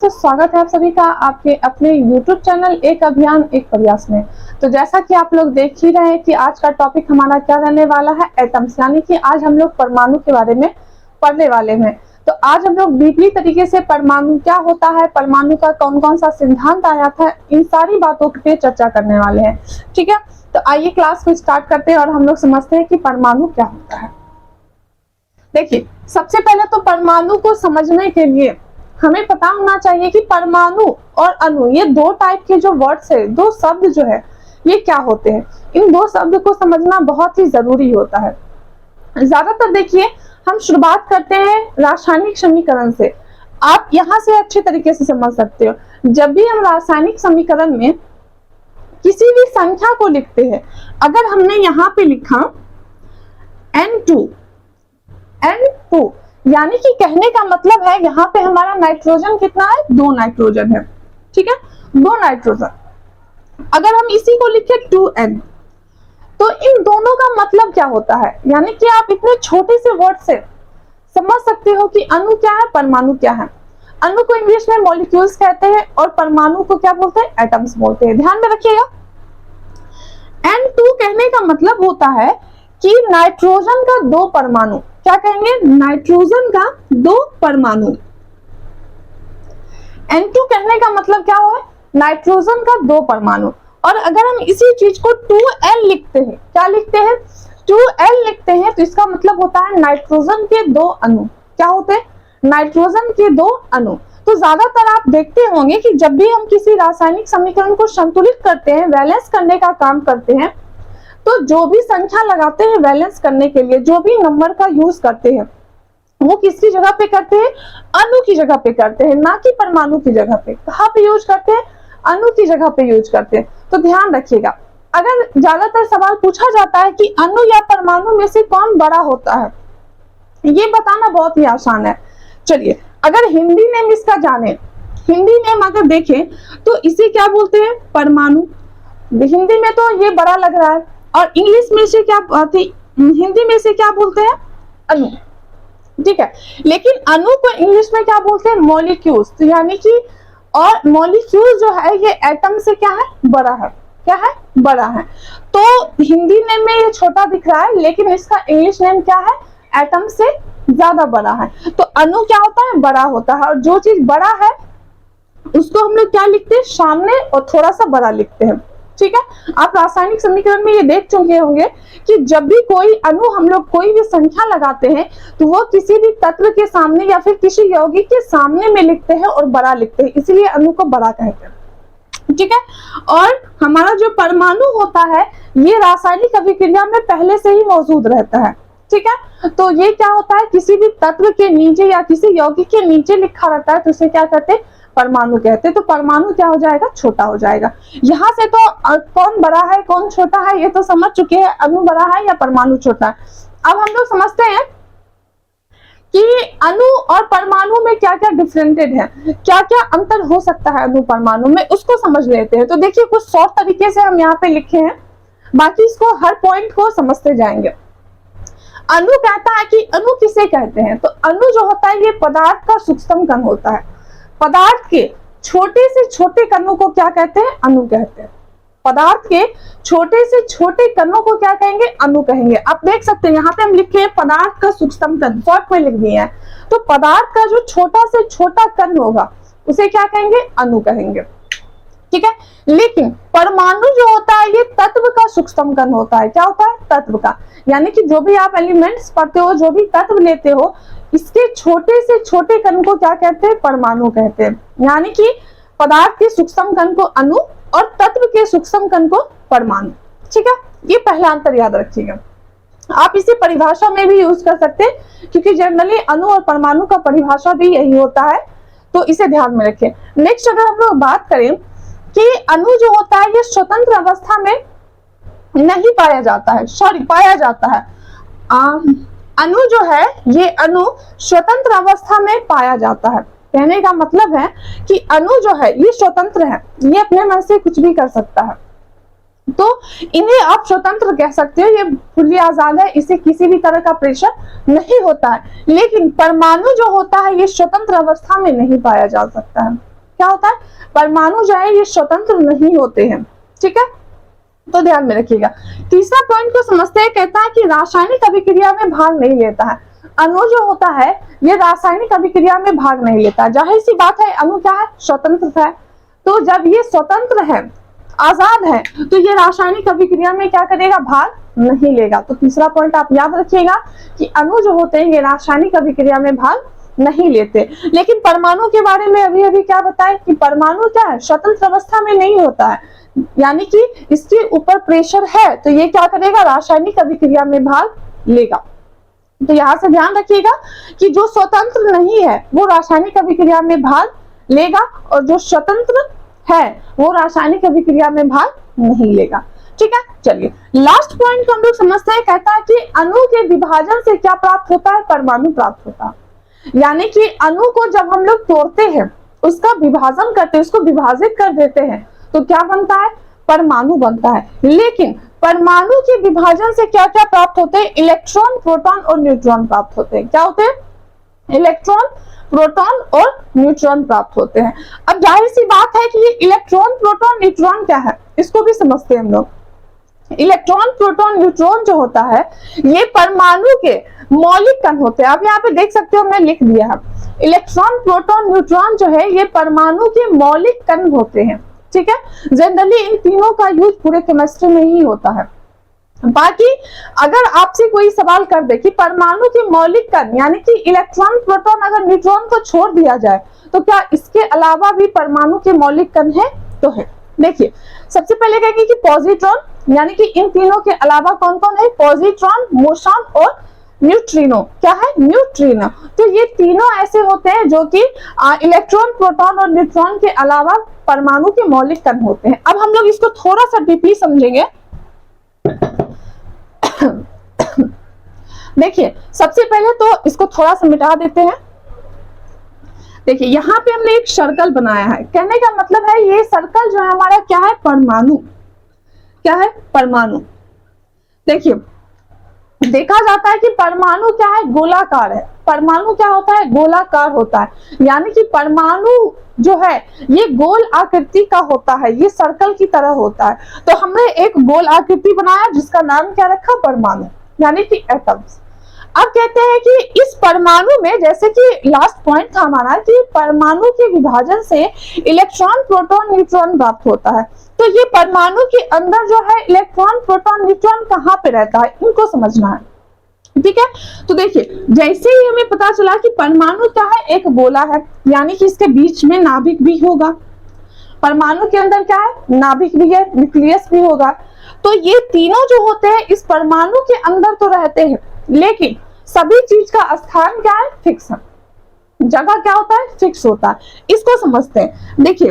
तो स्वागत है आप सभी का आपके अपने YouTube चैनल एक अभियान एक प्रयास में। तो जैसा कि आप लोग देख ही रहे हैं कि आज का टॉपिक हमारा क्या रहने वाला है, एटम्स, यानी कि आज हम लोग परमाणु के बारे में पढ़ने वाले हैं। तो आज हम लोग डीपली तरीके से परमाणु क्या होता है, परमाणु का कौन कौन सा सिद्धांत आया था, इन सारी बातों पे चर्चा करने वाले हैं। ठीक है, तो आइए क्लास को स्टार्ट करते हैं और हम लोग समझते हैं कि परमाणु क्या होता है। देखिए, सबसे पहले तो परमाणु को समझने के लिए हमें पता होना चाहिए कि परमाणु और अणु, ये दो टाइप के जो वर्ड्स है, दो शब्द जो है, ये क्या होते हैं। इन दो शब्द को समझना बहुत ही जरूरी होता है। ज्यादातर देखिए, हम शुरुआत करते हैं रासायनिक समीकरण से। आप यहाँ से अच्छे तरीके से समझ सकते हो। जब भी हम रासायनिक समीकरण में किसी भी संख्या को लिखते हैं, अगर हमने यहाँ पे लिखा N2, यानी कि कहने का मतलब है यहाँ पे हमारा नाइट्रोजन कितना है, 2 नाइट्रोजन है। ठीक है, 2 नाइट्रोजन। अगर हम इसी को लिखे 2N, तो इन दोनों का मतलब क्या होता है, यानी कि आप इतने छोटे से वर्ड से समझ सकते हो कि अणु क्या है, परमाणु क्या है। अणु को इंग्लिश में मॉलिक्यूल्स कहते हैं और परमाणु को क्या बोलते हैं, एटम्स बोलते हैं। ध्यान में रखिएगा, N2 कहने का मतलब होता है कि नाइट्रोजन का 2 परमाणु, क्या कहेंगे, नाइट्रोजन का 2 परमाणु। N2 कहने का मतलब क्या है, नाइट्रोजन का 2 परमाणु। और अगर हम इसी चीज को 2L लिखते हैं, क्या लिखते हैं, 2L लिखते हैं, तो इसका मतलब होता है नाइट्रोजन के 2 अणु। क्या होते हैं, नाइट्रोजन के 2 अणु। तो ज्यादातर आप देखते होंगे कि जब भी हम किसी रासायनिक समीकरण को संतुलित करते हैं, बैलेंस करने का काम करते हैं, तो जो भी संख्या लगाते हैं बैलेंस करने के लिए, जो भी नंबर का यूज करते हैं, वो किसकी जगह पे करते हैं, अणु की जगह पे करते हैं, ना कि परमाणु की जगह पे। कहाँ पे यूज करते हैं, अणु की जगह पे यूज करते हैं। तो ध्यान रखिएगा, अगर ज्यादातर सवाल पूछा जाता है कि अणु या परमाणु में से कौन बड़ा होता है, ये बताना बहुत ही आसान है। चलिए, अगर हिंदी नेम इसका जाने, हिंदी नेम अगर देखें तो इसे क्या बोलते हैं, परमाणु। हिंदी में तो ये बड़ा लग रहा है, और इंग्लिश में से क्या, हिंदी में से क्या बोलते हैं, अणु। ठीक है, लेकिन अणु को इंग्लिश में क्या बोलते हैं, मॉलिक्यूल्स। तो यानी कि, और मॉलिक्यूल जो है ये एटम से क्या है, बड़ा है। क्या है, बड़ा है। तो हिंदी नेम में ये छोटा दिख रहा है, लेकिन इसका इंग्लिश नेम क्या है, एटम से ज्यादा बड़ा है। तो अणु क्या होता है, बड़ा होता है। और जो चीज बड़ा है उसको हम लोग क्या लिखते हैं, सामने और थोड़ा सा बड़ा लिखते हैं। ठीक है, आप रासायनिक समीकरण में ये देख चुके होंगे कि जब भी कोई अणु, हम लोग कोई भी संख्या लगाते हैं, तो वो किसी भी तत्व के सामने या फिर किसी यौगिक के सामने में लिखते हैं और बड़ा लिखते हैं, इसीलिए अणु को बड़ा कहते हैं। ठीक है, और हमारा जो परमाणु होता है, ये रासायनिक अभिक्रिया में पहले से ही मौजूद रहता है। ठीक है, तो ये क्या होता है, किसी भी तत्व के नीचे या किसी यौगिक के नीचे लिखा रहता है, तो उसे क्या कहते हैं, परमाणु कहते हैं। तो परमाणु क्या हो जाएगा, छोटा हो जाएगा। यहाँ से तो कौन बड़ा है कौन छोटा है ये तो समझ चुके हैं, अणु बड़ा है या परमाणु छोटा है। अब हम लोग समझते हैं कि अणु और परमाणु में क्या क्या डिफरेंटेड है, क्या क्या अंतर हो सकता है अणु परमाणु में, उसको समझ लेते हैं। तो देखिए, कुछ शॉर्ट तरीके से हम यहाँ पे लिखे हैं, बाकी इसको हर पॉइंट को समझते जाएंगे। अणु कहता है कि अणु किसे कहते हैं, तो अणु जो होता है ये पदार्थ का सूक्ष्म कण होता है। पदार्थ के छोटे से छोटे कणों को क्या कहते हैं, अणु कहते हैं। पदार्थ के छोटे से छोटे कणों को क्या कहेंगे, अणु कहेंगे। आप देख सकते हैं यहाँ पे हम लिखे हैं पदार्थ का सूक्ष्म कण, शॉर्ट में लिख दिए हैं। तो पदार्थ का जो छोटा से छोटा कण होगा उसे क्या कहेंगे, अणु कहेंगे। ठीक है, लेकिन परमाणु जो होता है ये तत्व का सूक्ष्म कण होता है। क्या होता है, तत्व का, यानी कि जो भी आप एलिमेंट्स पढ़ते हो, जो भी तत्व लेते हो, इसके छोटे से छोटे कण को क्या कहते हैं, परमाणु कहते हैं। यानी कि पदार्थ के सूक्ष्म कण को अणु और तत्व के सूक्ष्म कण को परमाणु। ठीक है, ये पहला अंतर याद रखिएगा। आप इसे परिभाषा में भी यूज कर सकते हैं, क्योंकि जनरली अणु और परमाणु का परिभाषा भी यही होता है, तो इसे ध्यान में रखें। नेक्स्ट अगर हम लोग बात करें कि अणु जो होता है ये स्वतंत्र अवस्था में नहीं पाया जाता है, पाया जाता है। अणु जो है, ये अणु स्वतंत्र अवस्था में पाया जाता है। कहने का मतलब है कि अणु जो है ये स्वतंत्र है, ये अपने मन से कुछ भी कर सकता है। तो इन्हें आप स्वतंत्र कह सकते हो, ये खुली आजाद है, इसे किसी भी तरह का प्रेशर नहीं होता है। लेकिन परमाणु जो होता है ये स्वतंत्र अवस्था में नहीं पाया जा सकता है। क्या होता है, परमाणु जो है ये स्वतंत्र नहीं होते हैं, ठीक है, तो ध्यान में रखिएगा। तीसरा पॉइंट को समझते हैं, कहता है कि रासायनिक अभिक्रिया में भाग नहीं लेता है। अणु जो होता है ये रासायनिक अभिक्रिया में भाग नहीं लेता। जाहिर सी बात है, अणु क्या है, स्वतंत्र है, तो जब ये स्वतंत्र है, आजाद है, तो ये रासायनिक अभिक्रिया में क्या करेगा, भाग नहीं लेगा। तो तीसरा पॉइंट आप याद रखिएगा कि अणु जो होते हैं ये रासायनिक अभिक्रिया में भाग नहीं लेते। लेकिन परमाणु के बारे में अभी अभी क्या बताया कि परमाणु क्या है, स्वतंत्र अवस्था में नहीं होता है, यानी कि इसके ऊपर प्रेशर है तो ये क्या करेगा, रासायनिक अभिक्रिया में भाग लेगा। तो यहां से ध्यान रखिएगा कि जो स्वतंत्र नहीं है वो रासायनिक अभिक्रिया में भाग लेगा और जो स्वतंत्र है वो रासायनिक अभिक्रिया में भाग नहीं लेगा, ठीक है। चलिए लास्ट पॉइंट को हम लोग समझते हैं, कहता है कि अणु के विभाजन से क्या प्राप्त होता है, परमाणु प्राप्त होता है। यानी कि अणु को जब हम लोग तोड़ते हैं, उसका विभाजन करते हैं, उसको विभाजित कर देते हैं, तो क्या बनता है, परमाणु बनता है। लेकिन परमाणु के विभाजन से क्या क्या प्राप्त होते हैं, इलेक्ट्रॉन, प्रोटॉन और न्यूट्रॉन प्राप्त होते हैं। क्या होते हैं, इलेक्ट्रॉन, प्रोटॉन और न्यूट्रॉन प्राप्त होते हैं। अब जाहिर सी बात है कि ये इलेक्ट्रॉन, प्रोटॉन, न्यूट्रॉन क्या है, इसको भी समझते हैं हम लोग। इलेक्ट्रॉन, प्रोटॉन, न्यूट्रॉन जो होता है ये परमाणु के मौलिक कण होते हैं। आप यहाँ पे देख सकते हो, मैं लिख दिया है, इलेक्ट्रॉन, प्रोटॉन, न्यूट्रॉन जो है ये परमाणु के मौलिक कण होते हैं, ठीक है। जनरली इन तीनों का यूज पूरे केमिस्ट्री में ही होता है। बाकी अगर आपसे कोई सवाल कर दे कि परमाणु के मौलिक कण यानी कि इलेक्ट्रॉन, प्रोटॉन, अगर न्यूट्रॉन को छोड़ दिया जाए तो क्या इसके अलावा भी परमाणु के मौलिक कण है, तो है। देखिए सबसे पहले कहेंगे कि पॉजिट्रॉन, यानी कि इन तीनों के अलावा कौन कौन है, पॉजिट्रॉन, बोसॉन और न्यूट्रिनो। क्या है, न्यूट्रिनो। तो ये तीनों ऐसे होते हैं जो कि इलेक्ट्रॉन, प्रोटॉन और न्यूट्रॉन के अलावा परमाणु के मौलिक कण होते हैं। अब हम लोग इसको थोड़ा सा डीपली समझेंगे। देखिए सबसे पहले तो इसको थोड़ा सा मिटा देते हैं। देखिए यहाँ पे हमने एक सर्कल बनाया है, कहने का मतलब है ये सर्कल जो है हमारा क्या है, परमाणु। क्या है, परमाणु। देखिए देखा जाता है कि परमाणु क्या है, गोलाकार है। परमाणु क्या होता है, गोलाकार होता है, यानी कि परमाणु जो है ये गोल आकृति का होता है, ये सर्कल की तरह होता है। तो हमने एक गोल आकृति बनाया जिसका नाम क्या रखा, परमाणु, यानी कि एटम्स। अब कहते हैं कि इस परमाणु में, जैसे कि लास्ट पॉइंट था हमारा कि परमाणु के विभाजन से इलेक्ट्रॉन, प्रोटॉन, न्यूट्रॉन प्राप्त होता है। तो ये परमाणु के अंदर जो है इलेक्ट्रॉन, प्रोटॉन, न्यूट्रॉन कहाँ पे रहता है, इनको समझना है, ठीक है। तो देखिए जैसे ही हमें पता चला कि परमाणु क्या है, एक गोला है, यानी कि इसके बीच में नाभिक भी होगा। परमाणु के अंदर क्या है, नाभिक भी है, न्यूक्लियस भी होगा। तो ये तीनों जो होते हैं इस परमाणु के अंदर तो रहते हैं, लेकिन सभी चीज का स्थान क्या है, फिक्स है। जगह क्या होता है, फिक्स होता है। इसको समझते हैं। देखिए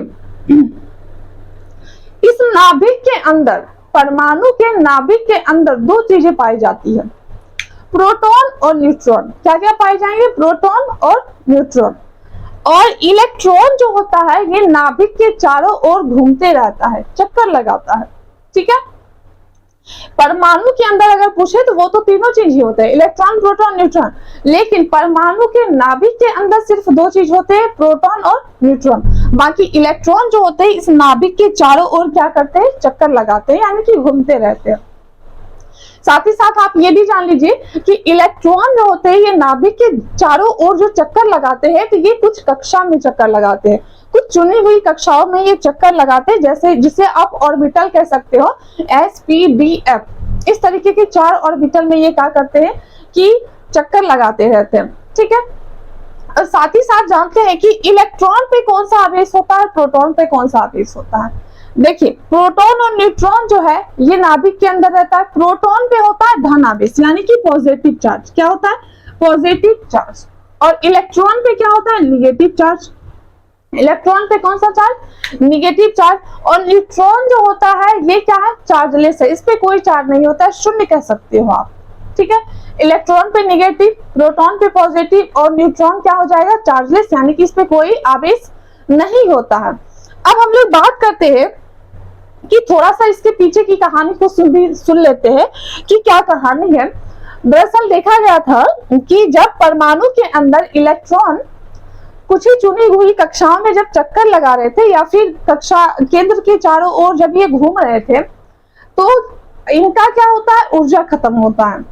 इस नाभिक के अंदर, परमाणु के नाभिक के अंदर दो चीजें पाई जाती है, प्रोटॉन और न्यूट्रॉन। क्या क्या पाए जाएंगे, प्रोटॉन और न्यूट्रॉन। और इलेक्ट्रॉन जो होता है ये नाभिक के चारों ओर घूमते रहता है, चक्कर लगाता है, ठीक है। परमाणु के अंदर अगर पूछे तो वो तो तीनों चीज ही होते हैं, इलेक्ट्रॉन, प्रोटॉन, न्यूट्रॉन। लेकिन परमाणु के नाभिक के अंदर सिर्फ दो चीज होते हैं, प्रोटॉन और न्यूट्रॉन। बाकी इलेक्ट्रॉन जो होते हैं इस नाभिक के चारों ओर क्या करते हैं, चक्कर लगाते हैं, यानी कि घूमते रहते हैं। साथ ही साथ आप ये भी जान लीजिए कि इलेक्ट्रॉन जो होते हैं ये नाभिक के चारों ओर जो चक्कर लगाते हैं, तो ये कुछ कक्षा में चक्कर लगाते हैं, कुछ चुनी हुई कक्षाओं में ये चक्कर लगाते हैं, जैसे जिसे आप ऑर्बिटल कह सकते हो, SPDF। इस तरीके के 4 ऑर्बिटल में ये क्या करते हैं कि चक्कर लगाते रहते हैं, ठीक है। और साथ ही साथ जानते हैं कि इलेक्ट्रॉन पे कौन सा आवेश होता है, प्रोटॉन पे कौन सा आवेश होता है। देखिए प्रोटॉन और न्यूट्रॉन जो है ये नाभिक के अंदर रहता है। प्रोटॉन पे होता है धन आवेश, यानी कि पॉजिटिव चार्ज। क्या होता है, पॉजिटिव चार्ज। और इलेक्ट्रॉन पे क्या होता है, निगेटिव चार्ज। इलेक्ट्रॉन पे कौन सा चार्ज, निगेटिव चार्ज। और न्यूट्रॉन जो होता है ये क्या है, चार्जलेस है, इस पे कोई चार्ज नहीं होता है, शून्य कह सकते हो आप, ठीक है। इलेक्ट्रॉन पे निगेटिव, प्रोटॉन पे पॉजिटिव और न्यूट्रॉन क्या हो जाएगा, चार्जलेस, यानी कि इस पे कोई आवेश नहीं होता है। अब हम लोग बात करते हैं कि थोड़ा सा इसके पीछे की कहानी को सुन लेते हैं कि क्या कहानी है। दरअसल देखा गया था कि जब परमाणु के अंदर इलेक्ट्रॉन कुछ ही चुनी हुई कक्षाओं में जब चक्कर लगा रहे थे या फिर कक्षा केंद्र के चारों ओर जब ये घूम रहे थे तो इनका क्या होता है, ऊर्जा खत्म होता है।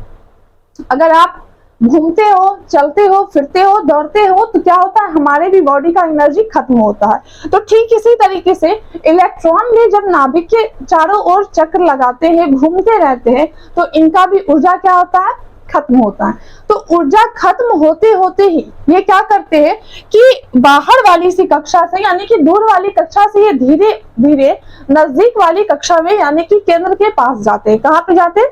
अगर आप घूमते हो, चलते हो, फिरते हो, दौड़ते हो तो क्या होता है, हमारे भी बॉडी का एनर्जी खत्म होता है। तो ठीक इसी तरीके से इलेक्ट्रॉन भी जब नाभिक के चारों ओर चक्र लगाते हैं, घूमते रहते हैं, तो इनका भी ऊर्जा क्या होता है, खत्म होता है। तो ऊर्जा खत्म होते होते ही ये क्या करते हैं कि बाहर वाली सी कक्षा से यानी कि दूर वाली कक्षा से ये धीरे धीरे नजदीक वाली कक्षा में यानी कि केंद्र के पास जाते हैं। कहाँ पे जाते हैं,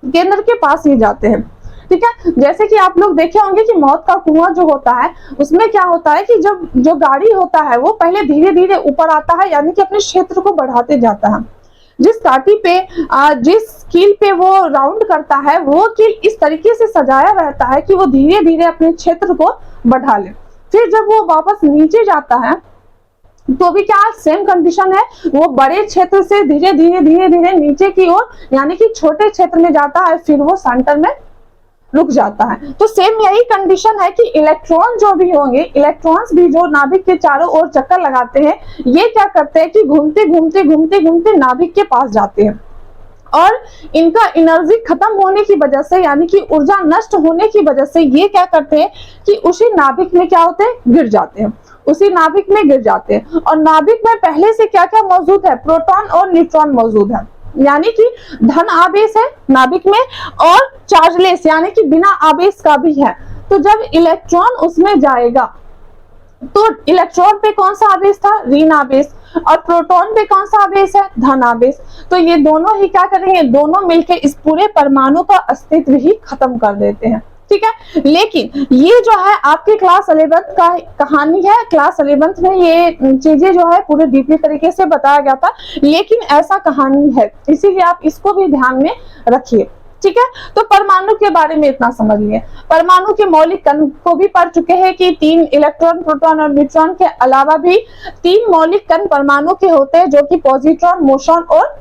केंद्र के पास ही जाते हैं। ठीक है, जैसे कि आप लोग देखे होंगे कि मौत का कुआं जो होता है उसमें क्या होता है कि जब जो गाड़ी होता है वो पहले धीरे धीरे ऊपर आता है यानी कि अपने क्षेत्र को बढ़ाते जाता है। जिस काठी पे जिस कील पे वो राउंड करता है वो कील इस तरीके से सजाया रहता है कि वो धीरे धीरे अपने क्षेत्र को बढ़ा ले। फिर जब वो वापस नीचे जाता है तो भी क्या सेम कंडीशन है, वो बड़े क्षेत्र से धीरे धीरे नीचे की ओर यानी कि छोटे क्षेत्र में जाता है, फिर वो सेंटर में रुक जाता है। तो सेम यही कंडीशन है कि इलेक्ट्रॉन जो भी होंगे, इलेक्ट्रॉन्स भी जो नाभिक के चारों ओर चक्कर लगाते हैं, ये क्या करते हैं कि घूमते घूमते नाभिक के पास जाते हैं और इनका एनर्जी खत्म होने की वजह से यानी कि ऊर्जा नष्ट होने की वजह से ये क्या करते हैं कि उसी नाभिक में क्या होते हैं, गिर जाते हैं, उसी नाभिक में गिर जाते हैं। और नाभिक में पहले से क्या क्या मौजूद है, प्रोटॉन और न्यूट्रॉन मौजूद है, यानी कि धन आवेश है नाभिक में और चार्जलेस यानी कि बिना आवेश का भी है। तो जब इलेक्ट्रॉन उसमें जाएगा तो इलेक्ट्रॉन पे कौन सा आवेश था, ऋण आवेश, और प्रोटॉन पे कौन सा आवेश है, धन आवेश। तो ये दोनों ही क्या करेंगे, दोनों मिलकर इस पूरे परमाणु का अस्तित्व ही खत्म कर देते हैं। ठीक है, लेकिन ये जो है आपके क्लास 11th का कहानी है। क्लास 11th में ये चीजें जो है पूरे डीपली तरीके से बताया गया था, लेकिन ऐसा कहानी है, इसीलिए आप इसको भी ध्यान में रखिए। ठीक है, तो परमाणु के बारे में इतना समझ लिए। परमाणु के मौलिक कण को भी पढ़ चुके हैं कि 3 इलेक्ट्रॉन, प्रोटॉन और न्यूट्रॉन के अलावा भी 3 मौलिक कण परमाणु के होते हैं जो कि पॉजिट्रॉन, बोसॉन और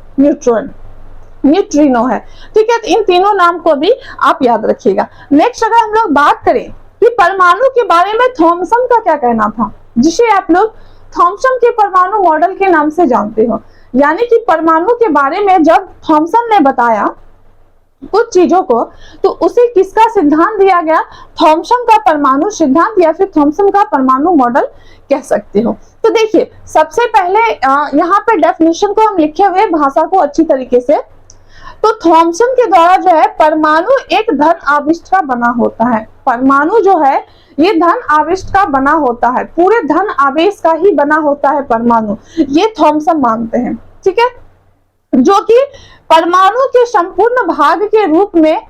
न्यूट्रिनो है। ठीक है, तो इन तीनों नाम को भी आप याद रखिएगा। नेक्स्ट अगर हम लोग बात करें कि परमाणु के बारे में थॉमसन का क्या कहना था, जिसे आप लोग थॉमसन के परमाणु मॉडल के नाम से जानते हो, यानी कि परमाणु के बारे में जब थॉमसन ने बताया कुछ चीजों को तो उसे किसका सिद्धांत दिया गया, थॉमसन का परमाणु सिद्धांत या फिर थॉमसन का परमाणु मॉडल कह सकते हो। तो देखिए सबसे पहले यहाँ पे डेफिनेशन को हम लिखे हुए भाषा को अच्छी तरीके से, तो थॉमसन के द्वारा जो है परमाणु एक धन आविष्ट का बना होता है। परमाणु जो है ये धन आविष्ट का बना होता है, पूरे धन आवेश का ही बना होता है परमाणु, ये थॉमसन मानते हैं। ठीक है, जो कि परमाणु के संपूर्ण भाग के रूप में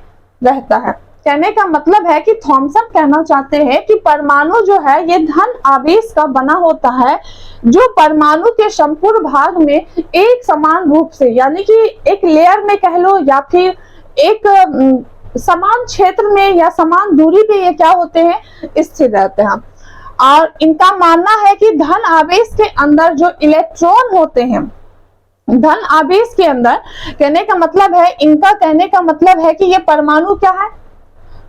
रहता है। कहने का मतलब है कि थॉमसन कहना चाहते हैं कि परमाणु जो है ये धन आवेश का बना होता है, जो परमाणु के संपूर्ण भाग में एक समान रूप से यानी कि एक लेयर में कह लो या फिर एक समान क्षेत्र में या समान दूरी पे ये क्या होते हैं, स्थिर रहते हैं। और इनका मानना है कि धन आवेश के अंदर जो इलेक्ट्रॉन होते हैं, धन आवेश के अंदर, कहने का मतलब है, इनका कहने का मतलब है कि ये परमाणु क्या है,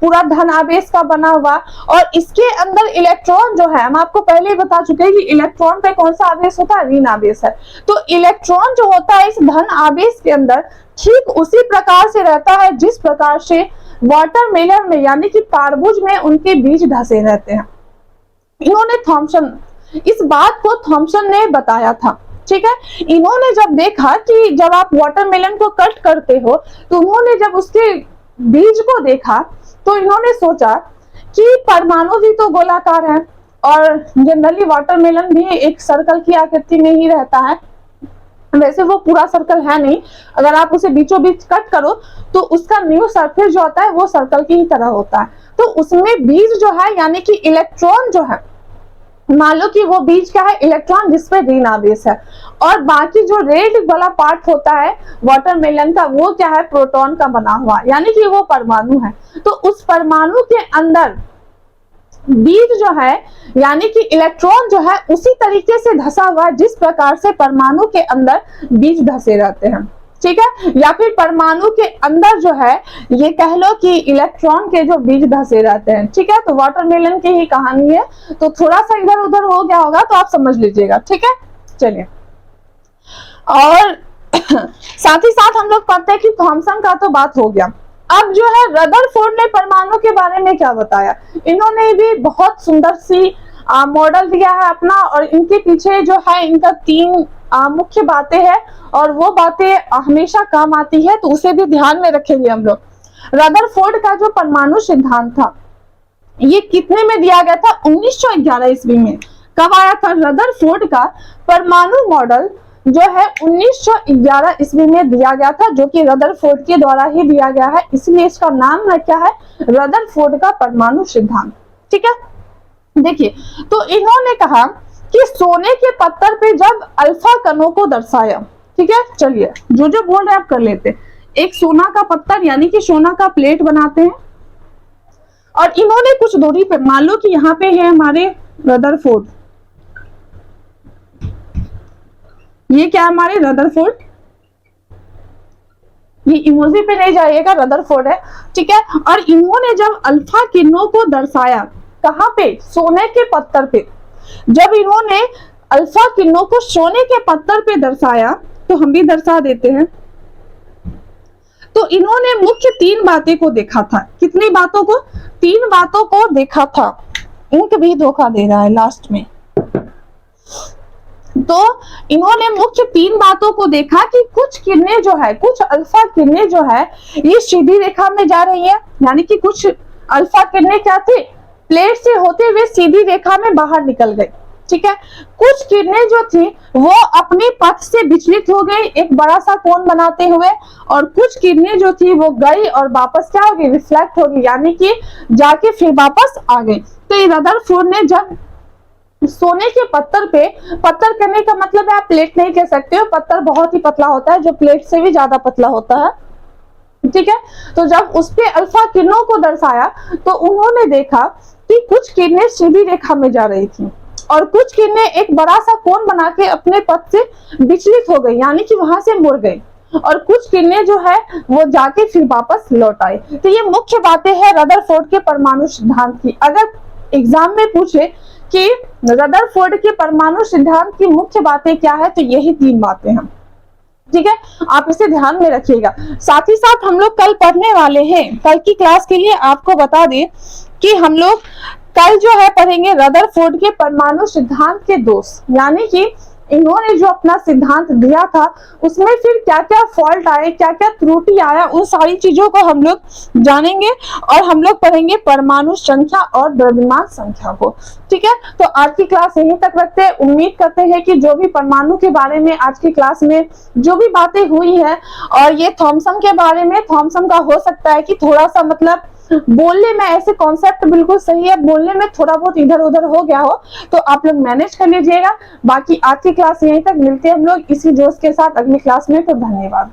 पूरा धन आवेश का बना हुआ, और इसके अंदर इलेक्ट्रॉन जो है, हम आपको पहले ही बता चुके हैं कि इलेक्ट्रॉन पे कौन सा आवेश होता है, ऋण आवेश है। तो इलेक्ट्रॉन जो होता है इस धन आवेश के अंदर ठीक उसी प्रकार से रहता है जिस प्रकार से वाटरमेलन में यानी कि तरबूज में उनके बीज धसे रहते हैं। इन्होंने थॉमसन, इस बात को थॉमसन ने बताया था। ठीक है, इन्होंने जब देखा कि जब आप वाटरमेलन को कट करते हो तो उन्होंने जब उसके बीज को देखा तो इन्होंने सोचा कि परमाणु भी तो गोलाकार है और जनरली वाटरमेलन भी एक सर्कल की आकृति में ही रहता है, वैसे वो पूरा सर्कल है नहीं, अगर आप उसे बीचों बीच कट करो तो उसका न्यू सरफेस जो होता है वो सर्कल की ही तरह होता है। तो उसमें बीज जो है यानी कि इलेक्ट्रॉन जो है, मान लो कि वो बीज क्या है, इलेक्ट्रॉन जिसपे ऋण आवेश है, और बाकी जो रेड वाला पार्ट होता है वाटरमेलन का वो क्या है, प्रोटॉन का बना हुआ, यानी कि वो परमाणु है। तो उस परमाणु के अंदर बीज जो है यानी कि इलेक्ट्रॉन जो है उसी तरीके से धसा हुआ है जिस प्रकार से परमाणु के अंदर बीज धसे रहते हैं। ठीक है, या फिर परमाणु के अंदर जो है ये कह लो कि इलेक्ट्रॉन के जो बीज धसे रहते हैं, ठीक है। तो वाटरमेलन की ही कहानी है, तो थोड़ा सा इधर उधर हो गया होगा तो आप समझ लीजिएगा, ठीक है। चलिए, और साथ ही साथ हम लोग पढ़ते हैं कि थॉमसन का तो बात हो गया। अब जो है रदरफोर्ड ने परमाणु के बारे में क्या बताया, इन्होंने भी बहुत सुंदर सी मॉडल दिया है अपना, और इनके पीछे जो है इनका 3 मुख्य बातें हैं, और वो बातें हमेशा काम आती है, तो उसे भी ध्यान में रखेंगे हम लोग। रदरफोर्ड का जो परमाणु सिद्धांत था ये कितने में दिया गया था, 1911 ईस्वी में। कब आया था रदरफोर्ड का परमाणु मॉडल जो है 1911 ईस्वी में दिया गया था, जो कि रदरफोर्ड के द्वारा ही दिया गया है, इसलिए इसका नाम है क्या है, रदरफोर्ड का परमाणु सिद्धांत, ठीक है। देखिए, तो इन्होंने कहा कि सोने के पत्थर पे जब अल्फा कणों को दर्शाया, ठीक है। चलिए, जो जो बोल रहे हैं आप कर लेते हैं। एक सोना का पत्थर यानी कि सोना का प्लेट बनाते हैं, और इन्होंने कुछ दूरी पे, मान लो कि यहाँ पे है हमारे रदरफोर्ड, ये क्या है हमारे रदरफोर्ड, ये इमोजी पे नहीं जाइएगा, रदरफोर्ड है, ठीक है। और इन्होंने जब अल्फा किरणों को दर्शाया, कहां पे, सोने के पत्थर पे, जब इन्होंने अल्फा किरणों को सोने के पत्थर पे दर्शाया, तो हम भी दर्शा देते हैं, तो इन्होंने मुख्य 3 बातें को देखा था। कितनी बातों को, 3 बातों को देखा था। इंक भी धोखा दे रहा है लास्ट में। तो इन्होंने मुख्य 3 बातों को देखा कि कुछ किरणें जो है, कुछ अल्फा किरणें जो है ये सीधी रेखा में जा रही है, यानी कि कुछ अल्फा किरणें क्या थी, प्लेट से होते हुए सीधी रेखा में बाहर निकल गई, ठीक है। कुछ किरणें जो थी वो अपने पथ से विचलित हो गई एक बड़ा सा कोण बनाते हुए, और कुछ किरणें जो थी वो गई और वापस क्या हो गई, रिफ्लेक्ट हो गई, यानी कि जाके फिर वापस आ गई। तो ये रदरफोर्ड ने जब सोने के पत्थर पे, पत्थर कहने का मतलब है आप प्लेट नहीं कह सकते हो, पत्थर बहुत ही पतला होता है जो प्लेट से भी ज्यादा पतला होता है, ठीक है। तो जब उस पे अल्फा किरणों को दर्शाया तो उन्होंने देखा कि कुछ किरणें सीधी रेखा में जा रही थी, और कुछ किरणें एक बड़ा सा कोण बना के अपने पथ से विचलित हो गई, यानी कि वहां से मुड़ गई, और कुछ किरणें जो है वो जाके फिर वापस लौट आई। तो ये मुख्य बातें हैं रदरफोर्ड के परमाणु सिद्धांत की। अगर एग्जाम में पूछे कि रदरफोर्ड के परमाणु सिद्धांत की मुख्य बातें क्या है, तो यही 3 बातें हैं, ठीक है। आप इसे ध्यान में रखिएगा। साथ ही साथ हम लोग कल पढ़ने वाले हैं, कल की क्लास के लिए आपको बता दें कि हम लोग कल जो है पढ़ेंगे रदरफोर्ड के परमाणु सिद्धांत के दोष, यानी कि इन्होंने जो अपना सिद्धांत दिया था उसमें फिर क्या क्या फॉल्ट आए, क्या क्या त्रुटि आया, उन सारी चीजों को हम लोग जानेंगे, और हम लोग पढ़ेंगे परमाणु संख्या और द्रव्यमान संख्या को, ठीक है। तो आज की क्लास यहीं तक रखते हैं। उम्मीद करते हैं कि जो भी परमाणु के बारे में आज की क्लास में जो भी बातें हुई है, और ये थॉमसन के बारे में, थॉमसन का हो सकता है कि थोड़ा सा मतलब बोलने में ऐसे कॉन्सेप्ट बिल्कुल सही है, बोलने में थोड़ा बहुत इधर उधर हो गया हो तो आप लोग मैनेज कर लीजिएगा। बाकी आज की क्लास यहीं तक, मिलते हैं हम लोग इसी जोश के साथ अगली क्लास में। तो धन्यवाद।